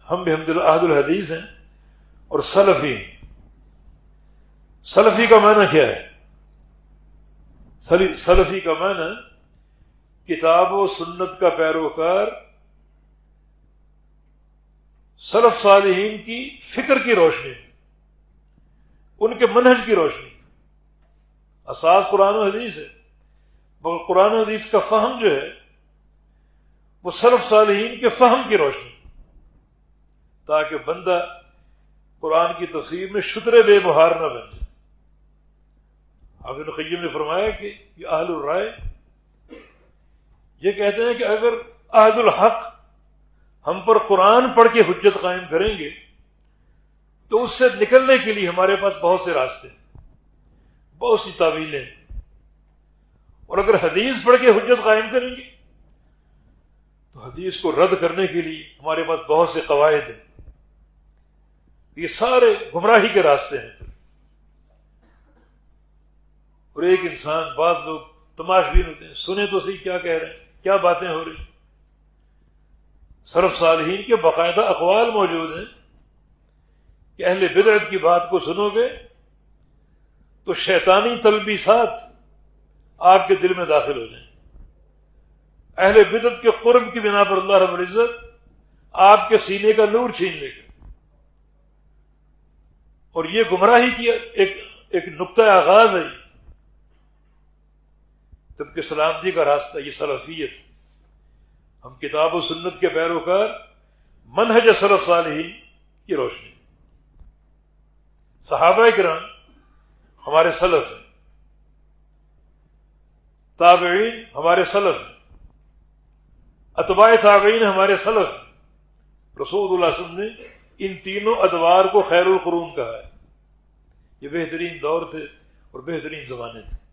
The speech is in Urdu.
ہم بحمد اللہ اہل الحدیث ہیں اور سلفی ہیں۔ سلفی کا معنی کیا ہے؟ سلفی کا معنی کتاب و سنت کا پیروکار، سلف صالحین کی فکر کی روشنی، ان کے منہج کی روشنی۔ اساس قرآن و حدیث ہے، مگر قرآن و حدیث کا فہم جو ہے وہ سلف صالحین کے فہم کی روشنی، تاکہ بندہ قرآن کی تفسیر میں شتر بے بہار نہ بن جائے۔ حافظ ابن قیم نے فرمایا کہ یہ اہل الرائے یہ کہتے ہیں کہ اگر اہل الحق ہم پر قرآن پڑھ کے حجت قائم کریں گے تو اس سے نکلنے کے لیے ہمارے پاس بہت سے راستے ہیں، بہت سی تعویلیں ہیں، اور اگر حدیث پڑھ کے حجت قائم کریں گے تو حدیث کو رد کرنے کے لیے ہمارے پاس بہت سے قواعد ہیں۔ یہ سارے گمراہی کے راستے ہیں۔ اور ایک انسان، بعض لوگ تماش بین ہوتے ہیں، سنیں تو صحیح کیا کہہ رہے ہیں، کیا باتیں ہو رہی ہیں۔ سلف صالحین کے باقاعدہ اقوال موجود ہیں کہ اہل بدعت کی بات کو سنو گے تو شیطانی تلبیسات آپ کے دل میں داخل ہو جائیں۔ اہل بدعت کے قرب کی بنا پر اللہ رب العزت آپ کے سینے کا نور چھین لے گا، اور یہ گمراہی کی ایک نقطہ آغاز ہے۔ طبق سلامتی کا راستہ یہ سلفیت، ہم کتاب و سنت کے پیروکار، منہج سلف صالحین کی روشنی۔ صحابہ کرام ہمارے سلف ہیں، تابعین ہمارے سلف ہیں، اتباع تابعین ہمارے سلف ہیں۔ رسول اللہ صلی اللہ علیہ وسلم نے ان تینوں ادوار کو خیر القرون کہا ہے۔ یہ بہترین دور تھے اور بہترین زمانے تھے۔